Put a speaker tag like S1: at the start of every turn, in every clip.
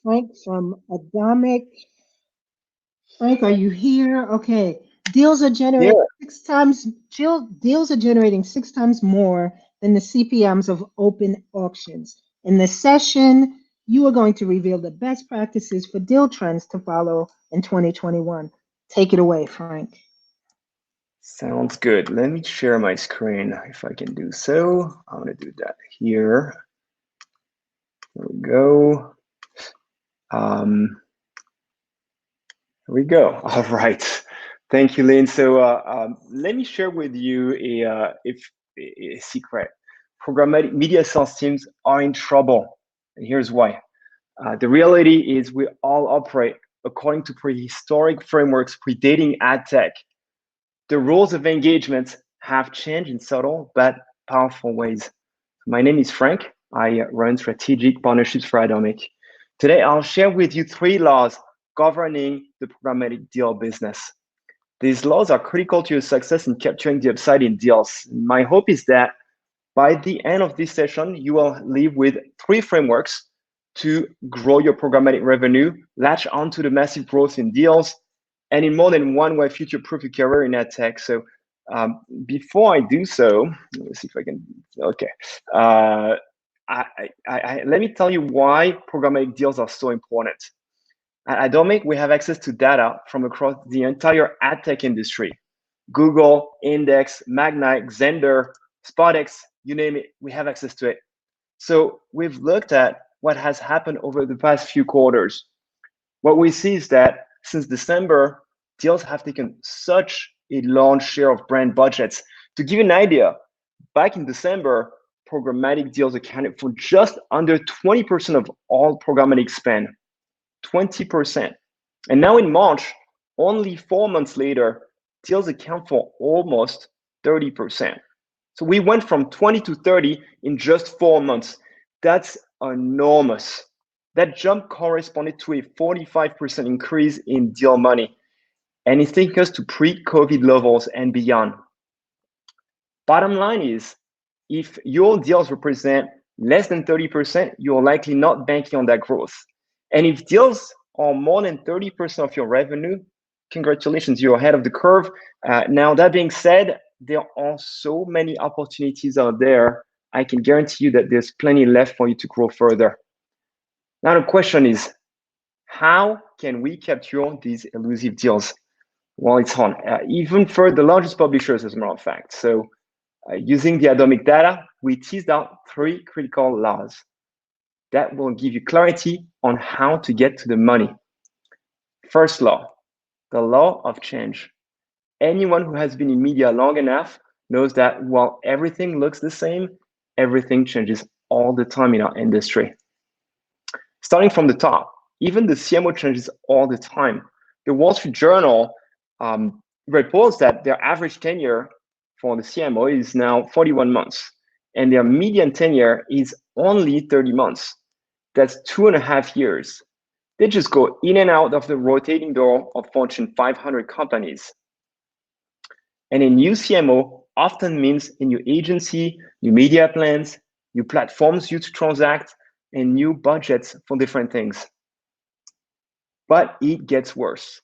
S1: Frank from Adomik. Frank, are you here? Okay. Deals are
S2: Yeah,
S1: generating six times deals are generating 6 times more than the CPMs of open auctions. In this session, you are going to reveal the best practices for deal trends to follow in 2021. Take it away, Frank.
S2: sounds good. Let me share my screen if I can do so. I'm gonna do that here. There we go. Um, here we go. All right. Thank you, Lynn. So let me share with you a secret. Programmatic media sales teams are in trouble, and here's why. The reality is we all operate according to prehistoric frameworks predating ad tech. The rules of engagement have changed in subtle but powerful ways. My name is Frank. I run strategic partnerships for Adomik. Today, I'll share with you 3 laws governing the programmatic deal business. These laws are critical to your success in capturing the upside in deals. My hope is that by the end of this session, you will leave with 3 frameworks to grow your programmatic revenue, latch onto the massive growth in deals, and in more than one way, future-proof your career in ad tech. So before I do so, let me see if I can. Okay, uh, let me tell you why programmatic deals are so important. At Adomik, we have access to data from across the entire ad tech industry. Google, Index, Magnite, Xender, SpotX, you name it, we have access to it. So we've looked at what has happened over the past few quarters. What we see is that since December, deals have taken such a large share of brand budgets. To give you an idea, back in December, programmatic deals accounted for just under 20% of all programmatic spend. 20%. And now in March, only 4 months later, deals account for almost 30%. So we went from 20 to 30 in just 4 months. That's enormous. That jump corresponded to a 45% increase in deal money. And it's taking us to pre-COVID levels and beyond. Bottom line is, if your deals represent less than 30%, you're likely not banking on that growth. And if deals are more than 30% of your revenue, congratulations, you're ahead of the curve. Now, that being said, there are so many opportunities out there. I can guarantee you that there's plenty left for you to grow further. Now, the question is, how can we capture these elusive deals? Well, it's on. Even for the largest publishers, as a matter of fact. So using the Adomik data, we teased out 3 critical laws that will give you clarity on how to get to the money. First law, the law of change. Anyone who has been in media long enough knows that while everything looks the same, everything changes all the time in our industry. Starting from the top, even the CMO changes all the time. The Wall Street Journal reports that their average tenure for the CMO is now 41 months, and their median tenure is only 30 months. That's 2.5 years. They just go in and out of the rotating door of Fortune 500 companies. And a new CMO often means a new agency, new media plans, new platforms used to transact, and new budgets for different things. But it gets worse.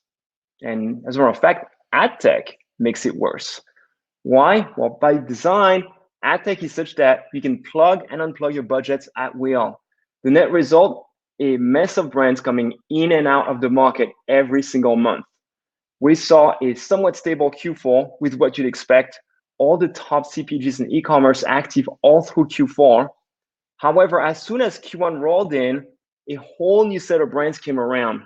S2: And as a matter of fact, ad tech makes it worse. Why? Well, by design, ad tech is such that you can plug and unplug your budgets at will. The net result, a mess of brands coming in and out of the market every single month. We saw a somewhat stable Q4 with what you'd expect, all the top CPGs in e-commerce active all through Q4. However, as soon as Q1 rolled in, a whole new set of brands came around.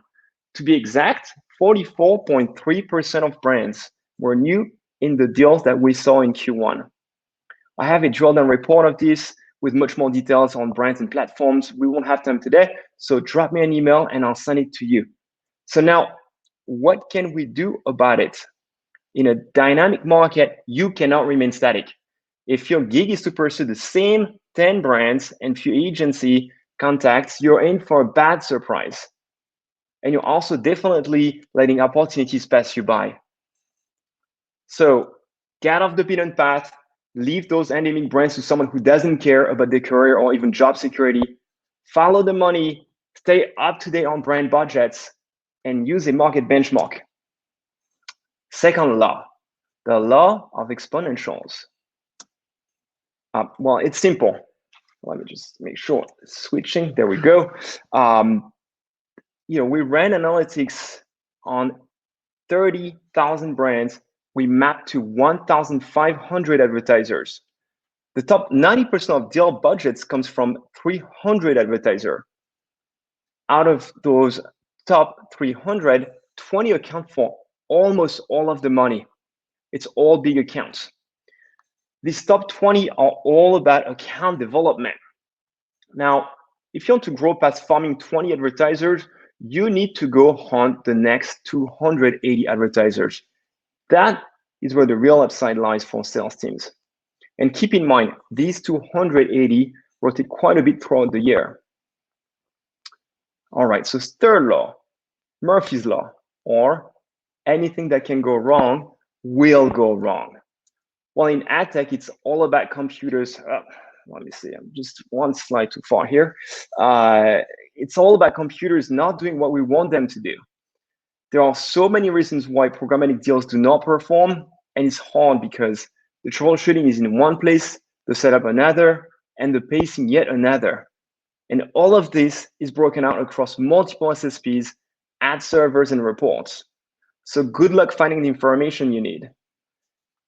S2: To be exact, 44.3% of brands were new in the deals that we saw in Q1. I have a drill down report of this with much more details on brands and platforms. We won't have time today, so drop me an email and I'll send it to you. So now, what can we do about it? In a dynamic market, you cannot remain static. If your gig is to pursue the same 10 brands and few agency contacts, you're in for a bad surprise. And you're also definitely letting opportunities pass you by. So get off the beaten path, leave those endemic brands to someone who doesn't care about their career or even job security. Follow the money, Stay up to date on brand budgets and use a market benchmark. Second law, the law of exponentials. Well, it's simple. Let me just make sure it's switching. There we go. We ran analytics on 30,000 brands. We mapped to 1,500 advertisers. The top 90% of deal budgets comes from 300 advertisers. Out of those top 300, 20 account for almost all of the money. It's all big accounts. These top 20 are all about account development. Now, if you want to grow past farming 20 advertisers, you need to go hunt the next 280 advertisers. That is where the real upside lies for sales teams. And keep in mind, these 280 rotate quite a bit throughout the year. All right, so third law, Murphy's Law, or anything that can go wrong will go wrong. Well, in ad tech, it's all about computers. Let me see, I'm just one slide too far here. It's all about computers not doing what we want them to do. There are so many reasons why programmatic deals do not perform, and it's hard because the troubleshooting is in one place, the setup another, and the pacing yet another. And all of this is broken out across multiple SSPs, ad servers, and reports. So good luck finding the information you need.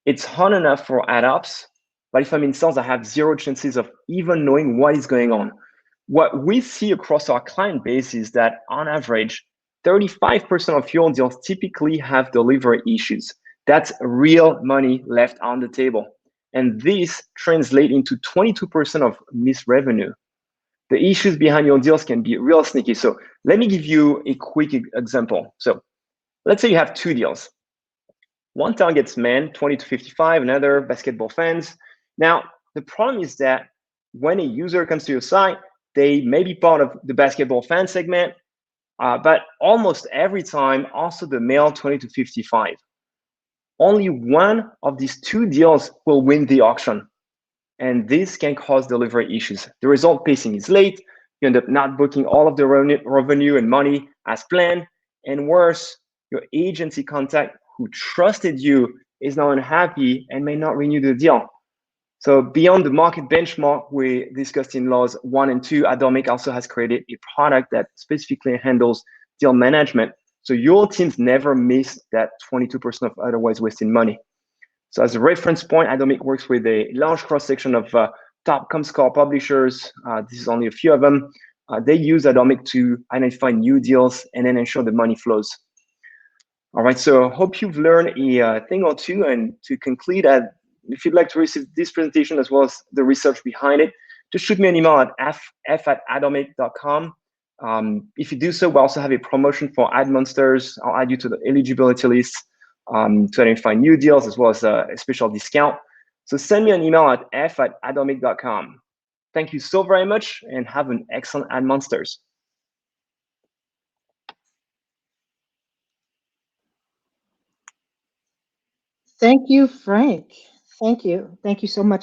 S2: It's hard enough for ad ops, but if I'm in sales, I have zero chances of even knowing what is going on. What we see across our client base is that on average, 35% of your deals typically have delivery issues. That's real money left on the table. And this translates into 22% of missed revenue. The issues behind your deals can be real sneaky. So let me give you a quick example. So let's say you have two deals. One targets men, 20 to 55, another basketball fans. Now, the problem is that when a user comes to your site, they may be part of the basketball fan segment, but almost every time also the male 20 to 55. Only one of these two deals will win the auction. And this can cause delivery issues. The result, pacing is late. You end up not booking all of the revenue and money as planned. And worse, your agency contact who trusted you is now unhappy and may not renew the deal. So beyond the market benchmark we discussed in laws 1 and 2, Adomik also has created a product that specifically handles deal management. So your teams never miss that 22% of otherwise wasting money. So as a reference point, Adomik works with a large cross-section of top Comscore publishers. This is only a few of them. They use Adomik to identify new deals and then ensure the money flows. All right, so hope you've learned a thing or two. And to conclude, if you'd like to receive this presentation as well as the research behind it, just shoot me an email at f@adomik.com. If you do so, we also have a promotion for AdMonsters. I'll add you to the eligibility list to identify new deals as well as a special discount. So send me an email at f@adomik.com. Thank you so very much and have an excellent AdMonsters.
S1: Thank you, Frank. Thank you. Thank you so much